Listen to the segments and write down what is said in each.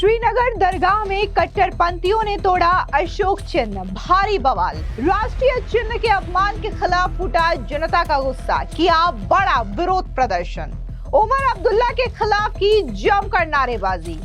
श्रीनगर दरगाह में कट्टरपंथियों ने तोड़ा अशोक चिन्ह, भारी बवाल। राष्ट्रीय चिन्ह के अपमान के खिलाफ फूटा जनता का गुस्सा, किया बड़ा विरोध प्रदर्शन। उमर अब्दुल्ला के खिलाफ की जमकर नारेबाजी,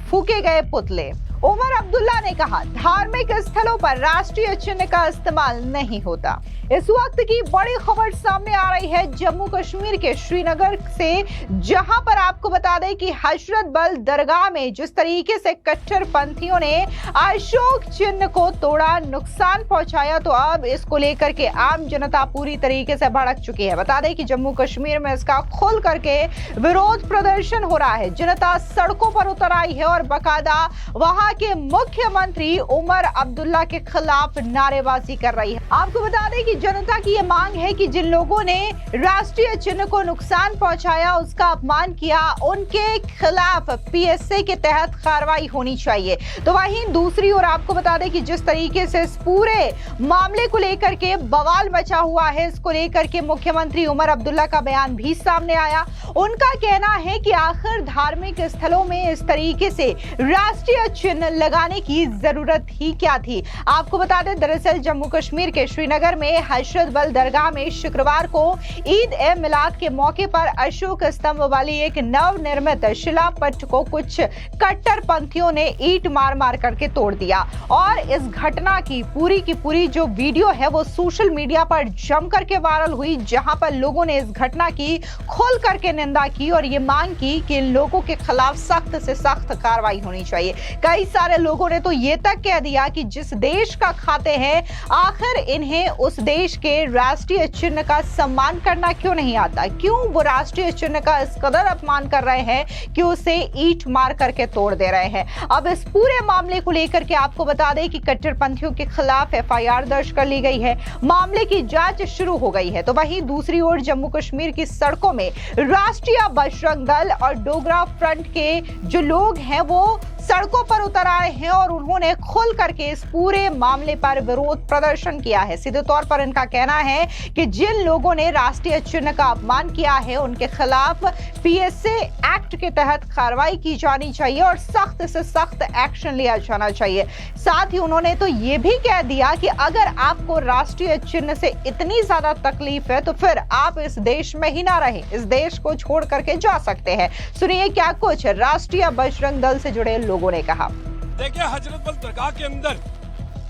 फूके गए पुतले। उमर अब्दुल्ला ने कहा, धार्मिक स्थलों पर राष्ट्रीय चिन्ह का इस्तेमाल नहीं होता। इस वक्त की बड़ी खबर सामने आ रही है जम्मू कश्मीर के श्रीनगर से, जहां पर आपको बता दें कि हजरत बल दरगाह में जिस तरीके से कट्टरपंथियों ने अशोक चिन्ह को तोड़ा, नुकसान पहुंचाया, तो अब इसको लेकर के आम जनता पूरी तरीके से भड़क चुकी है। बता दें कि जम्मू कश्मीर में इसका खुल करके विरोध प्रदर्शन हो रहा है। जनता सड़कों पर उतर आई है और बाकायदा वहां के मुख्यमंत्री उमर अब्दुल्ला के खिलाफ नारेबाजी कर रही है। आपको बता दें कि जनता की ये मांग है कि जिन लोगों ने राष्ट्रीय चिन्ह को नुकसान पहुंचाया, उसका अपमान किया, उनके खिलाफ पीएसए के तहत कार्रवाई होनी चाहिए। तो वहीं दूसरी ओर आपको बता दें कि जिस तरीके से इस पूरे मामले को लेकर के बवाल मचा हुआ है, इसको लेकर के मुख्यमंत्री उमर अब्दुल्ला का बयान भी सामने आया। उनका कहना है कि आखिर धार्मिक स्थलों में इस तरीके से राष्ट्रीय चिन्ह लगाने की जरूरत ही क्या थी। आपको बता दें, दरअसल जम्मू कश्मीर के श्रीनगर में हजरत बल दरगाह में शुक्रवार को ईद ए मिलाद के मौके पर अशोक स्तंभ वाली एक नवनिर्मित शिलापट को कुछ कट्टरपंथियों ने ईंट मार मार करके तोड़ दिया। और इस घटना की पूरी जो वीडियो है वो सोशल मीडिया पर जम करके वायरल हुई, जहां पर लोगों ने इस घटना की खोल करके निंदा की और ये मांग की कि इन लोगों के खिलाफ सख्त से सख्त कार्रवाई होनी चाहिए। कई सारे लोगों ने तो ये तक कह दिया कि जिस देश का खाते हैं, आखिर इन्हें उस देश के राष्ट्रीय चिन्ह का सम्मान करना क्यों नहीं आता, क्यों वो राष्ट्रीय चिन्ह का इस कदर अपमान कर रहे हैं कि उसे ईंट मार करके तोड़ दे रहे हैं। अब इस पूरे मामले को लेकर के आपको बता दें कि कट्टरपंथियों के खिलाफ एफआईआर दर्ज कर ली गई है, मामले की जांच शुरू हो गई है। तो वहीं दूसरी ओर जम्मू कश्मीर की सड़कों में राष्ट्रीय बजरंग दल और डोगरा फ्रंट के जो लोग हैं वो सड़कों पर उतर आए हैं और उन्होंने खुल करके इस पूरे मामले पर विरोध प्रदर्शन किया है। सीधे तौर पर इनका कहना है कि जिन लोगों ने राष्ट्रीय चिन्ह का अपमान किया है, उनके खिलाफ पीएसए एक्ट के तहत कार्रवाई की जानी चाहिए और सख्त से सख्त एक्शन लिया जाना चाहिए। साथ ही उन्होंने तो ये भी कह दिया कि अगर आपको राष्ट्रीय चिन्ह से इतनी ज्यादा तकलीफ है तो फिर आप इस देश में ही ना रहें, इस देश को छोड़ करके जा सकते हैं। सुनिए क्या कुछ राष्ट्रीय बजरंग दल से जुड़े लोगों ने कहा। देखिए, हजरत बल दरगाह के अंदर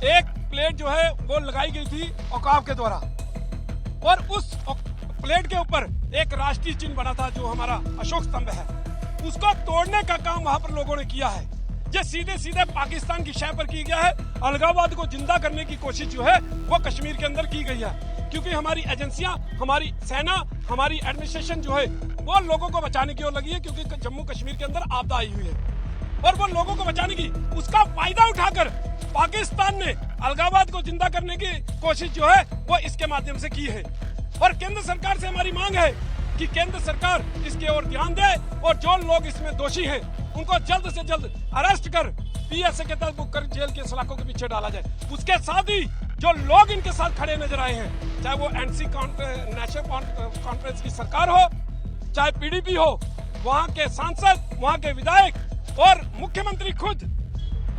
एक प्लेट जो है वो लगाई गई थी औकाफ के द्वारा, और उस प्लेट के ऊपर एक राष्ट्रीय चिन्ह बना था जो हमारा अशोक स्तंभ है। उसको तोड़ने का काम वहां पर लोगों ने किया है। ये सीधे सीधे पाकिस्तान की शह पर की गया है। अलगाववाद को जिंदा करने की कोशिश जो है वो कश्मीर के अंदर की गई है, क्योंकि हमारी एजेंसियां, हमारी सेना, हमारी एडमिनिस्ट्रेशन जो है वो लोगों को बचाने की ओर लगी है, क्योंकि जम्मू कश्मीर के अंदर आपदा आई हुई है और वो लोगों को बचाने की उसका फायदा उठाकर पाकिस्तान ने अलगाववाद को जिंदा करने की कोशिश जो है वो इसके माध्यम से की है। और केंद्र सरकार से हमारी मांग है कि केंद्र सरकार इसके ओर ध्यान दे और जो लोग इसमें दोषी हैं उनको जल्द से जल्द अरेस्ट कर पीएसए के तहत बुक कर जेल के सलाखों के पीछे डाला जाए। उसके साथ ही जो लोग इनके साथ खड़े नजर आए हैं, चाहे वो एनसी नेशनल कॉन्फ्रेंस की सरकार हो, चाहे पीडीपी हो, वहाँ के सांसद, वहाँ के विधायक और मुख्यमंत्री खुद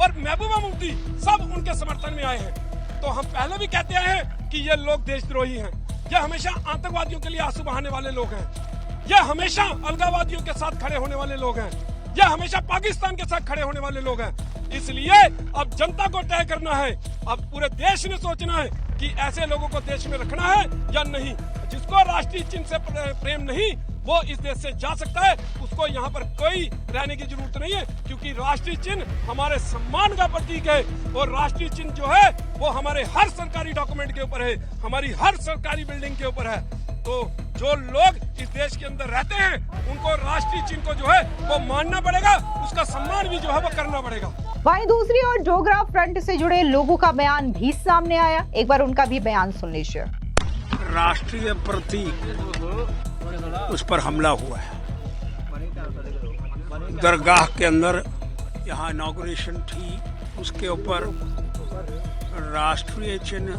और महबूबा मुफ्ती सब उनके समर्थन में आए हैं। तो हम पहले भी कहते आए हैं कि ये लोग देशद्रोही हैं, ये हमेशा आतंकवादियों के लिए आंसू बहाने वाले लोग हैं, ये हमेशा अलगाववादियों के साथ खड़े होने वाले लोग हैं, ये हमेशा पाकिस्तान के साथ खड़े होने वाले लोग हैं। इसलिए अब जनता को तय करना है, अब पूरे देश ने सोचना है कि ऐसे लोगों को देश में रखना है या नहीं। जिसको राष्ट्रीय चिन्ह से प्रेम नहीं, वो इस देश से जा सकता है, उसको यहाँ पर कोई रहने की जरूरत नहीं है, क्योंकि राष्ट्रीय चिन्ह हमारे सम्मान का प्रतीक है और राष्ट्रीय चिन्ह जो है वो हमारे हर सरकारी डॉक्यूमेंट के ऊपर है, हमारी हर सरकारी बिल्डिंग के ऊपर है। तो जो लोग इस देश के अंदर रहते हैं उनको राष्ट्रीय चिन्ह को जो है वो मानना पड़ेगा, उसका सम्मान भी जो है वो करना पड़ेगा। वहीं दूसरी ओर डोगरा फ्रंट से जुड़े लोगों का बयान भी सामने आया, एक बार उनका भी बयान सुन लीजिए। राष्ट्रीय प्रतीक उस पर हमला हुआ है। दरगाह के अंदर यहाँ इनॉग्रेशन थी, उसके ऊपर राष्ट्रीय चिन्ह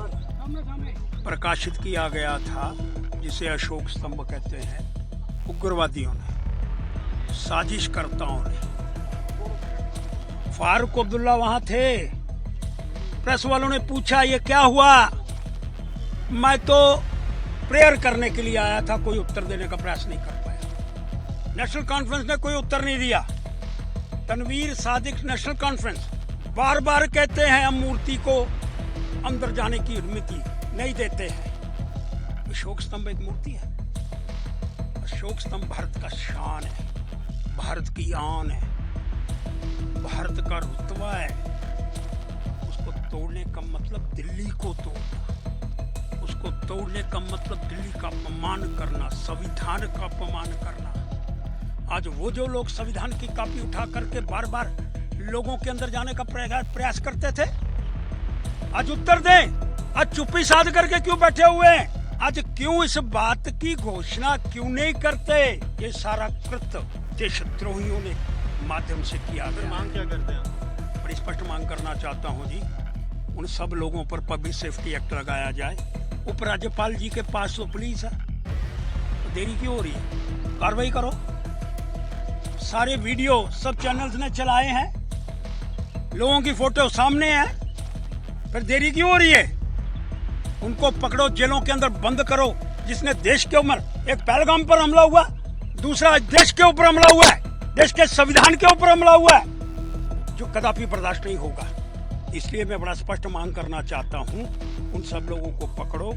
प्रकाशित किया गया था जिसे अशोक स्तंभ कहते हैं। उग्रवादियों ने, साजिशकर्ताओं ने फारूक अब्दुल्ला वहां थे। प्रेस वालों ने पूछा ये क्या हुआ, मैं तो प्रेयर करने के लिए आया था, कोई उत्तर देने का प्रयास नहीं कर पाया। नेशनल कॉन्फ्रेंस ने कोई उत्तर नहीं दिया। तनवीर सादिक नेशनल कॉन्फ्रेंस बार बार कहते हैं हम मूर्ति को अंदर जाने की अनुमति नहीं देते हैं। अशोक स्तंभ एक मूर्ति है। अशोक स्तंभ भारत का शान है, भारत की आन है, भारत का रुतबा है। उसको तोड़ने का मतलब दिल्ली को तोड़ना, उसको तोड़ने का मतलब दिल्ली का अपमान करना, संविधान का अपमान करना। आज वो जो लोग संविधान की कॉपी उठा करके बार बार लोगों के अंदर जाने का प्रयास करते थे, आज उत्तर दें। आज चुप्पी साध करके क्यों बैठे हुए हैं? आज क्यों इस बात की घोषणा क्यों नहीं करते? ये सारा कृत्य देशद्रोहियों ने माध्यम से किया। मांग क्या करते हैं? बड़ी स्पष्ट मांग करना चाहता हूँ जी, उन सब लोगों पर पब्लिक सेफ्टी एक्ट लगाया जाए। उपराज्यपाल जी के पास तो पुलिस है, तो देरी क्यों हो रही है? कार्रवाई करो। सारे वीडियो सब चैनल्स ने चलाए हैं, लोगों की फोटो सामने है, फिर देरी क्यों हो रही है? उनको पकड़ो, जेलों के अंदर बंद करो। जिसने देश के ऊपर, एक पहलगाम पर हमला हुआ, दूसरा देश के ऊपर हमला हुआ है, देश के संविधान के ऊपर हमला हुआ है, जो कदापि बर्दाश्त नहीं होगा। इसलिए मैं बड़ा स्पष्ट मांग करना चाहता हूं, उन सब लोगों को पकड़ो,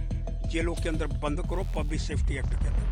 जेलों के अंदर बंद करो, पब्लिक सेफ्टी एक्ट के अंदर।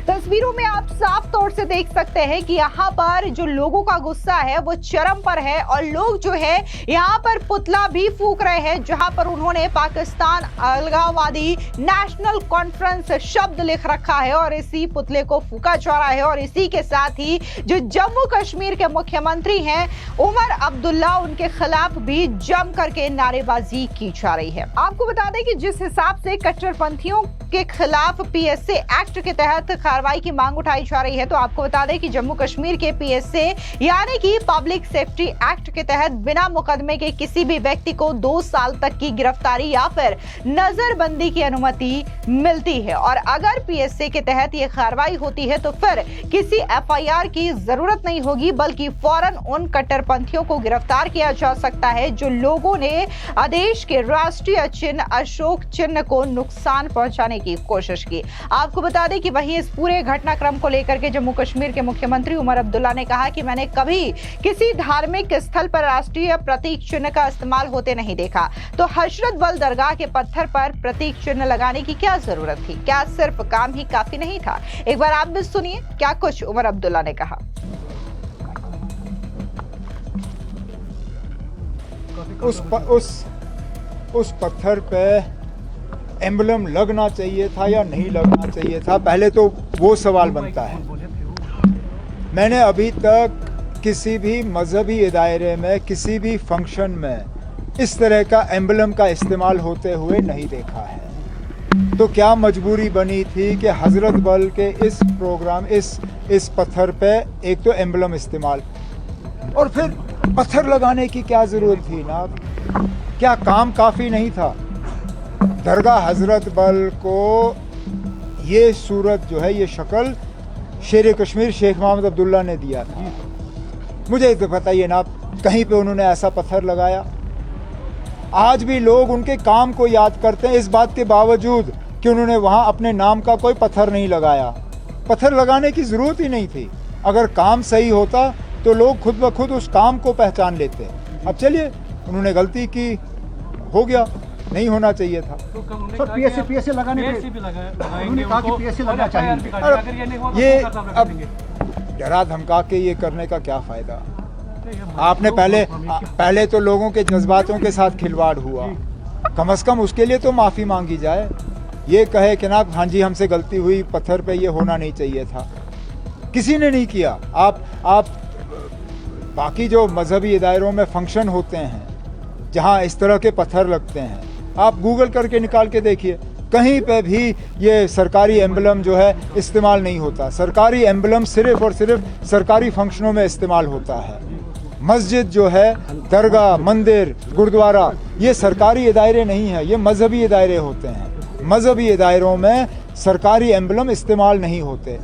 तस्वीरों में आप साफ तौर से देख सकते हैं कि यहाँ पर जो लोगों का गुस्सा है वो चरम पर है, और लोग जो है यहाँ पर पुतला भी फूंक रहे हैं, जहां पर उन्होंने पाकिस्तान अलगाववादी नेशनल कॉन्फ्रेंस शब्द लिख रखा है और इसी पुतले को फूंका जा रहा है। और इसी के साथ ही जो जम्मू कश्मीर के मुख्यमंत्री हैं उमर अब्दुल्ला, उनके खिलाफ भी जम करके नारेबाजी की जा रही है। आपको बता दें कि जिस हिसाब से कट्टरपंथियों के खिलाफ पीएसए एक्ट के तहत कार्रवाई की मांग उठाई जा रही है, तो आपको बता दें कि जम्मू कश्मीर के पीएसए यानी कि पब्लिक सेफ्टी एक्ट के तहत बिना मुकदमे के किसी भी व्यक्ति को 2 साल तक की गिरफ्तारी या फिर नजरबंदी की अनुमति मिलती है। और अगर पीएसए के तहत यह कार्रवाई होती है तो फिर किसी एफआईआर की जरूरत नहीं होगी, बल्कि फौरन उन कट्टरपंथियों को गिरफ्तार किया जा सकता है जो लोगों ने आदेश के राष्ट्रीय चिन्ह अशोक चिन्ह को नुकसान पहुंचाने की कोशिश की। आपको बता दें कि वहीं इस पूरे घटनाक्रम को लेकर के जम्मू कश्मीर के मुख्यमंत्री उमर अब्दुल्ला ने कहा कि मैंने कभी किसी धार्मिक स्थल पर राष्ट्रीय प्रतीक चिन्ह का इस्तेमाल होते नहीं देखा, तो हजरत बल दरगाह के पत्थर पर प्रतीक चिन्ह लगाने की क्या जरूरत थी? क्या सिर्फ काम ही काफी नहीं था? एक बार आप भी सुनिए क्या कुछ उमर अब्दुल्ला ने कहा। उस पत्थर पे एम्बलम लगना चाहिए था या नहीं लगना चाहिए था, पहले तो वो सवाल बनता है। मैंने अभी तक किसी भी मजहबी दायरे में, किसी भी फंक्शन में इस तरह का एम्बलम का इस्तेमाल होते हुए नहीं देखा है। तो क्या मजबूरी बनी थी कि हजरत बल के इस प्रोग्राम, इस पत्थर पे एक तो एम्बलम इस्तेमाल, और फिर पत्थर लगाने की क्या जरूरत थी ना? क्या काम काफी नहीं था? दरगाह हजरत बल को ये सूरत जो है, ये शक्ल शेर कश्मीर शेख मोहम्मद अब्दुल्ला ने दिया था। मुझे तो बताइए ना, कहीं पे उन्होंने ऐसा पत्थर लगाया? आज भी लोग उनके काम को याद करते हैं, इस बात के बावजूद कि उन्होंने वहाँ अपने नाम का कोई पत्थर नहीं लगाया। पत्थर लगाने की ज़रूरत ही नहीं थी। अगर काम सही होता तो लोग खुद ब खुद उस काम को पहचान लेते। अब चलिए, उन्होंने गलती की, हो गया, नहीं होना चाहिए था। तो पीएसए लगाने पे उन्होंने कहा कि पीएसए लगना चाहिए। ये अब डरा धमका के ये करने का क्या फायदा? आपने पहले तो लोगों के जज्बातों के साथ खिलवाड़ हुआ, कम से कम उसके लिए तो माफ़ी मांगी जाए। ये कहे कि ना हाँ जी हमसे गलती हुई, पत्थर पे ये होना नहीं चाहिए था, किसी ने नहीं किया। आप बाकी जो मजहबी दायरों में फंक्शन होते हैं जहाँ इस तरह के पत्थर लगते हैं, आप गूगल करके निकाल के देखिए, कहीं पे भी ये सरकारी एम्बलम जो है इस्तेमाल नहीं होता। सरकारी एम्बलम सिर्फ और सिर्फ सरकारी फंक्शनों में इस्तेमाल होता है। मस्जिद जो है, दरगाह, मंदिर, गुरुद्वारा, ये सरकारी दायरे नहीं है, ये मजहबी दायरे होते हैं। मजहबी दायरों में सरकारी एम्बलम इस्तेमाल नहीं होते।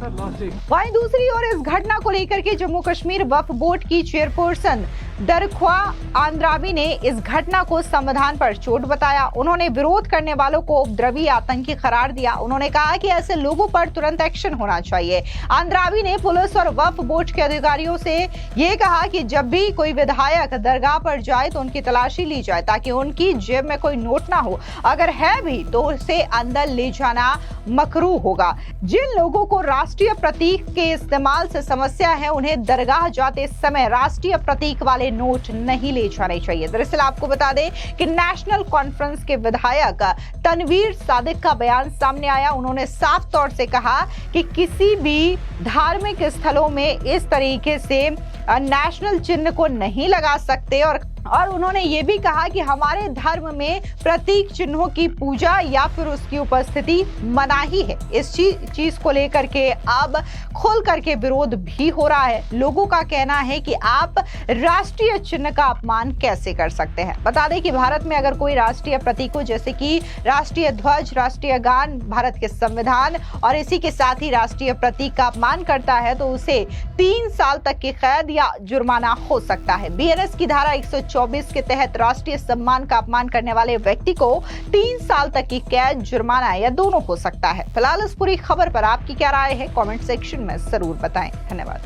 वहीं दूसरी ओर इस घटना को लेकर के जम्मू कश्मीर वक्फ बोर्ड की चेयरपर्सन दरख्वा आंद्रावी ने इस घटना को संविधान पर चोट बताया। उन्होंने विरोध करने वालों को उपद्रवी आतंकी करार दिया। उन्होंने कहा कि ऐसे लोगों पर तुरंत एक्शन होना चाहिए। आंद्रावी ने पुलिस और वक्फ बोर्ड के अधिकारियों से ये कहा कि जब भी कोई विधायक दरगाह पर जाए तो उनकी तलाशी ली जाए ताकि उनकी जेब में कोई नोट ना हो, अगर है भी तो उसे अंदर ले जाना मकरूह होगा। जिन लोगों को राष्ट्रीय प्रतीक के इस्तेमाल से समस्या है उन्हें दरगाह जाते समय राष्ट्रीय प्रतीक वाले नोट नहीं ले जाने चाहिए। दरअसल आपको बता दें कि नेशनल कॉन्फ्रेंस के विधायक तनवीर सादिक का बयान सामने आया। उन्होंने साफ तौर से कहा कि किसी भी धार्मिक स्थलों में इस तरीके से नेशनल चिन्ह को नहीं लगा सकते और उन्होंने ये भी कहा कि हमारे धर्म में प्रतीक चिन्हों की पूजा या फिर उसकी उपस्थिति मनाही है। इस चीज को लेकर के अब खुल करके विरोध भी हो रहा है। लोगों का कहना है कि आप राष्ट्रीय चिन्ह का अपमान कैसे कर सकते हैं। बता दें कि भारत में अगर कोई राष्ट्रीय प्रतीकों जैसे कि राष्ट्रीय ध्वज, राष्ट्रीय गान, भारत के संविधान और इसी के साथ ही राष्ट्रीय प्रतीक का अपमान करता है तो उसे 3 साल तक की कैद या जुर्माना हो सकता है। बीएनएस की धारा 124 के तहत राष्ट्रीय सम्मान का अपमान करने वाले व्यक्ति को 3 साल तक की कैद, जुर्माना या दोनों हो सकता है। फिलहाल इस पूरी खबर पर आपकी क्या राय है, कमेंट सेक्शन में जरूर बताएं। धन्यवाद।